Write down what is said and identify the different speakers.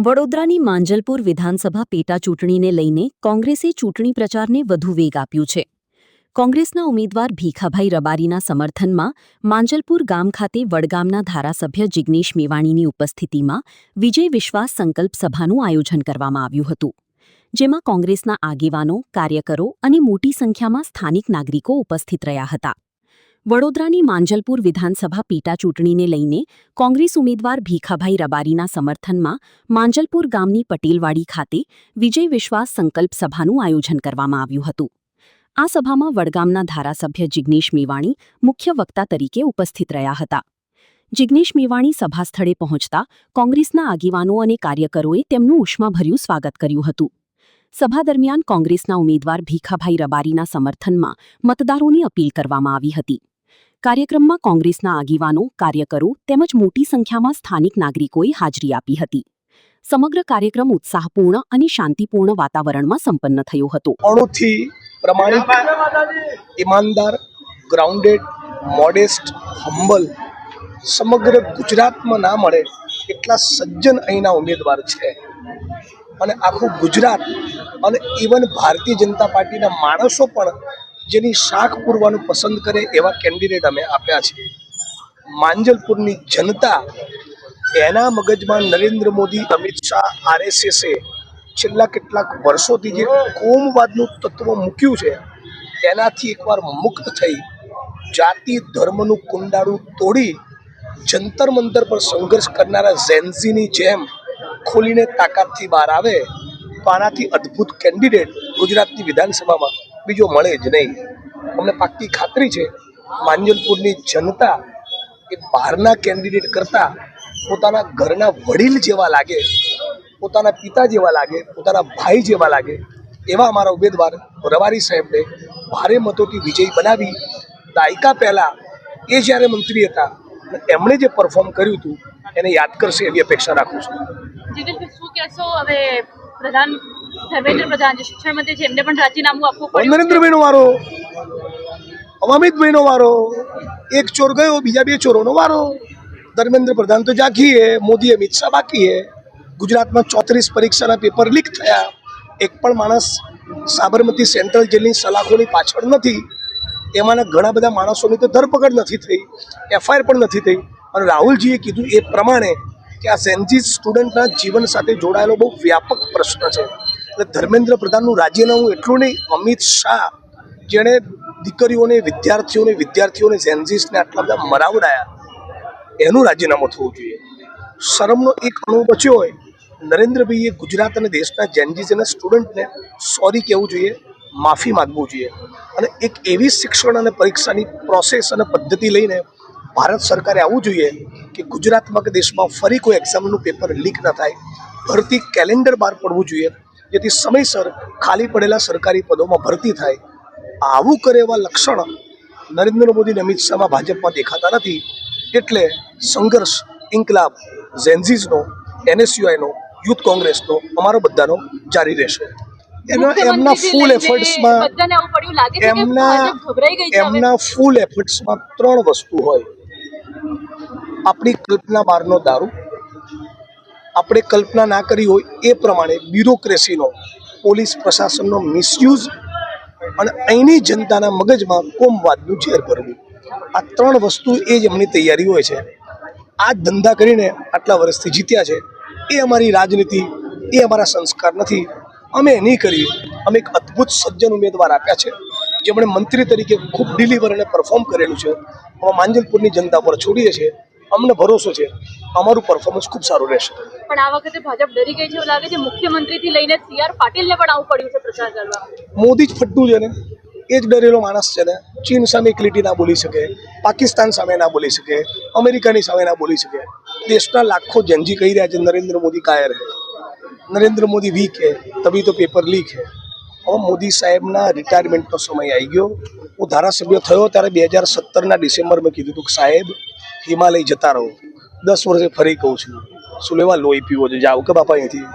Speaker 1: વડોદરાની માંજલપુર વિધાનસભા પેટા ચૂંટણીને લઈને કોંગ્રેસે ચૂંટણી પ્રચારને વધુ વેગ આપ્યો છે. કોંગ્રેસના ઉમેદવાર ભીખાભાઈ રબારીના સમર્થનમાં માંજલપુર ગામ ખાતે વડગામના ધારાસભ્ય જિગ્નેશ મેવાણીની ઉપસ્થિતિમાં વિજય વિશ્વાસ સંકલ્પ સભાનું આયોજન કરવામાં આવ્યું હતું, જેમાં કોંગ્રેસના આગેવાનો, કાર્યકરો અને મોટી સંખ્યામાં સ્થાનિક નાગરિકો ઉપસ્થિત રહ્યા હતા. વડોદરાની માંજલપુર વિધાનસભા પેટા ચૂંટણીને લઈને કોંગ્રેસ ઉમેદવાર ભીખાભાઈ રબારીના સમર્થનમાં માંજલપુર ગામની પટેલવાડી ખાતે વિજય વિશ્વાસ સંકલ્પ સભાનું આયોજન કરવામાં આવ્યું હતું. આ સભામાં વડગામના ધારાસભ્ય જિગ્નેશ મેવાણી મુખ્ય વક્તા તરીકે ઉપસ્થિત રહ્યા હતા. જિગ્નેશ મેવાણી સભા સ્થળે પહોંચતા કોંગ્રેસના આગેવાનો અને કાર્યકરોએ તેમનું ઉષ્માભર્યું સ્વાગત કર્યું હતું. સભા દરમિયાન કોંગ્રેસના ઉમેદવાર ભીખાભાઈ રબારીના સમર્થનમાં મતદારોને અપીલ કરવામાં આવી હતી. કાર્યક્રમમાં કોંગ્રેસના આગેવાનો, કાર્યકરો તેમજ મોટી સંખ્યામાં સ્થાનિક નાગરિકોએ હાજરી આપી હતી. સમગ્ર કાર્યક્રમ ઉત્સાહપૂર્ણ અને શાંતિપૂર્ણ વાતાવરણમાં સંપન્ન થયો હતો.
Speaker 2: અણુથી પ્રમાણિક, ઈમાનદાર, ગ્રાઉન્ડેડ, મોડેસ્ટ, હમ્બલ સમગ્ર ગુજરાતમાં ના મળે એટલા સજ્જન અહીંના ઉમેદવાર છે. અને આખું ગુજરાત અને ઇવન ભારતીય જનતા પાર્ટીના માણસો પણ જેની શાખ પૂરવાનું પસંદ કરે એવા કેન્ડિડેટ અમે આપ્યા છે. માંજલપુરની જનતા એના મગજમાં નરેન્દ્ર મોદી, અમિત શાહ, RSSએ છેલ્લા કેટલાક વર્ષોથી જે કોમવાદનું તત્વ મૂક્યું છે તેનાથી એકવાર મુક્ત થઈ જાતિ ધર્મનું કુંડાળું તોડી જંતર મંતર પર સંઘર્ષ કરનારા ઝેન્ઝીની જેમ ખોલીને તાકાતથી બહાર આવે તો આનાથી અદ્ભુત કેન્ડિડેટ ગુજરાતની વિધાનસભામાં બીજો મળે જ નહીં. અમને પાક્કી ખાતરી છે માંજલપુરની જનતા એ બહારના કેન્ડિડેટ કરતાં પોતાના ઘરના વડીલ જેવા લાગે, પોતાના પિતા જેવા લાગે, પોતાના ભાઈ જેવા લાગે એવા અમારા ઉમેદવાર રબારી સાહેબને ભારે મતોથી વિજયી બનાવી દાયકા પહેલાં એ જ્યારે મંત્રી હતા એમણે જે પરફોર્મ કર્યું હતું એને યાદ કરશે એવી અપેક્ષા રાખું છું.
Speaker 3: શું કહેશો હવે પ્રધાન ધર્મેન્દ્ર પ્રધાન જે શિક્ષણ મંત્રી છે એમને પણ રાજીનામું આપવું પડ્યું?
Speaker 2: નરેન્દ્રભાઈનો વારો, અમિતભાઈનો વારો, એક ચોર ગયો બીજા બે ચોરોનો વારો. ધર્મેન્દ્ર પ્રધાન તો જાગી હે, મોદી અમિત શાહ બાકી હે. ગુજરાતમાં 34 પરીક્ષાના પેપર લીક થયા, એક પણ માણસ સાબરમતી સેન્ટ્રલ જેલની સલાખોની પાછળ નથી. એમાંના ઘણા બધા માણસોની તો ધરપકડ નથી થઈ, FIR પણ નથી થઈ. અને રાહુલજીએ કીધું એ પ્રમાણે કે આ ઝેન્ઝી સ્ટુડન્ટના જીવન સાથે જોડાયેલો બહુ વ્યાપક પ્રશ્ન છે. એટલે ધર્મેન્દ્ર પ્રધાનનું રાજીનામું એટલું નહીં, અમિત શાહ જેણે દીકરીઓને, વિદ્યાર્થીઓને ઝેન્ઝીસને આટલા બધા મરાવડાયા એનું રાજીનામું થવું જોઈએ. શરમનો એક અણુ બચ્યો હોય, નરેન્દ્રભાઈએ ગુજરાત અને દેશના ઝેન્ઝીસ અને સ્ટુડન્ટને સોરી કહેવું જોઈએ, માફી માગવું જોઈએ. અને એક એવી શિક્ષણ અને પરીક્ષાની પ્રોસેસ અને પદ્ધતિ લઈને ભારત સરકારે આવવું જોઈએ કે ગુજરાતમાં કે દેશમાં ફરી કોઈ એક્ઝામનું પેપર લીક ન થાય. ભરતી કેલેન્ડર બહાર પડવું જોઈએ જેથી સમયસર ખાલી પડેલા સરકારી પદોમાં ભરતી થાય. આવું કરે એવા લક્ષણ નરેન્દ્ર મોદી અને અમિત શાહમાં ભાજપમાં દેખાતા નથી. એટલે સંઘર્ષ, ઇન્કલાબ, ઝેન્ઝીઝનો, NSUIનો, યુથ કોંગ્રેસનો, અમારો બધાનો જારી રહેશે. એમના ફૂલ એફર્ટ્સમાં 3 વસ્તુ હોય. આપણી કલ્પના બહારનો દારૂ, આપણે કલ્પના ના કરી હોય એ પ્રમાણે બ્યુરોક્રેસીનો, પોલીસ પ્રશાસનનો મિસયુઝ અને અહીંની જનતાના મગજમાં કોમવાદનું ઝેર ભરવું. આ 3 વસ્તુ એ જ એમની તૈયારી હોય છે. આ ધંધા કરીને આટલા વર્ષથી જીત્યા છે. એ અમારી રાજનીતિ, એ અમારા સંસ્કાર નથી. અમે નહીં કરીએ. અમે એક અદ્ભુત સજ્જન ઉમેદવાર આપ્યા છે જેમણે મંત્રી તરીકે ખૂબ ડિલિવર અને પરફોર્મ કરેલું છે. અમે માંજલપુરની જનતા પર છોડીએ છીએ. અમને ભરોસો છે અમારું પરફોર્મન્સ ખૂબ સારું રહેશે.
Speaker 3: પણ આ વખતે ભાજપ ડરી ગઈ છે એવું લાગે છે. મુખ્યમંત્રીથી લઈને CR પાટીલને પણ આવું પડ્યું છે પ્રચાર કરવા.
Speaker 2: મોદી જ ફટ્ટું છે ને, એ જ ડરેલો માણસ છે ને. ચીન સામે એક લીટી ના બોલી શકે, પાકિસ્તાન સામે ના બોલી શકે, અમેરિકાની સામે ના બોલી શકે. દેશના લાખો ઝેન્ઝી કહી રહ્યા છે નરેન્દ્ર મોદી કાયર હે, નરેન્દ્ર મોદી વીક હે, તभी તો પેપર લીક હે. હવે મોદી સાહેબના રિટાયરમેન્ટનો સમય આવી ગયો. હું ધારાસભ્ય થયો ત્યારે 2017ના ડિસેમ્બરમાં કીધું હતું કે સાહેબ હિમાલય જતા રહો. 10 વર્ષે ફરી કહું છું, શું લેવા લોહી પીવો છે, જાઓ કે બાપા અહીંથી.